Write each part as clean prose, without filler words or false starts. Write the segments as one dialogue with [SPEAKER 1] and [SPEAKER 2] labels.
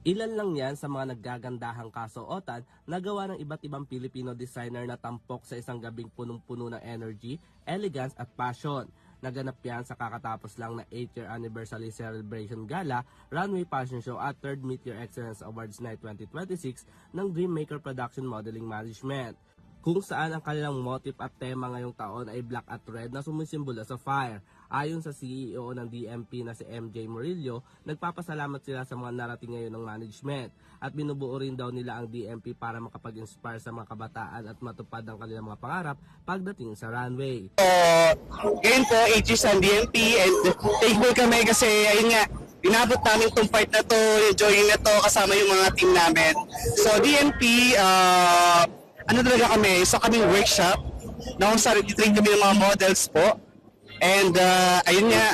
[SPEAKER 1] Ilan lang yan sa mga naggagandahang kasuotan na gawa ng iba't ibang Pilipino designer na tampok sa isang gabing punong-puno ng energy, elegance at passion. Naganap yan sa kakatapos lang na 8th year anniversary celebration gala, runway fashion show at 3rd Meet Your Excellence Awards Night 2026 ng Dreammaker Production Modeling Management, kung saan ang kanilang motif at tema ngayong taon ay black at red na sumisimbolo sa fire. Ayon sa CEO ng DMP na si MJ Murillo, nagpapasalamat sila sa mga narating ngayon ng management at binubuo rin daw nila ang DMP para makapag-inspire sa mga kabataan at matupad ang kanilang mga pangarap pagdating sa runway.
[SPEAKER 2] Ngayon po, 8 years ang DMP and thankful kami kasi ayun nga, inabot namin itong part na to, enjoying na to kasama yung mga team namin. So DMP, ano talaga kami, isa kaming workshop na kung saan i-train kami ng mga models po. And ayun nga,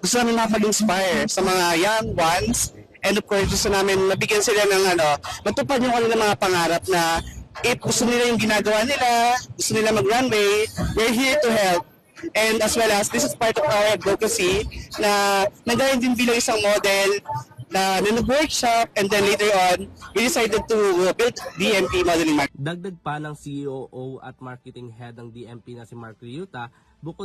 [SPEAKER 2] gusto namin makapag-inspire sa mga young ones. And of course, gusto namin mabigyan sila ng matupad yung kanilang mga pangarap na if gusto nila yung ginagawa nila, gusto nila mag-runway, we're here to help. And as well as, this is part of our advocacy na nagayon din bilang isang model na nag-workshop and then later on, we decided to build DMP Modeling Market.
[SPEAKER 1] Dagdag pa ng CEO at marketing head ng DMP na si Mark Ryuta, bukod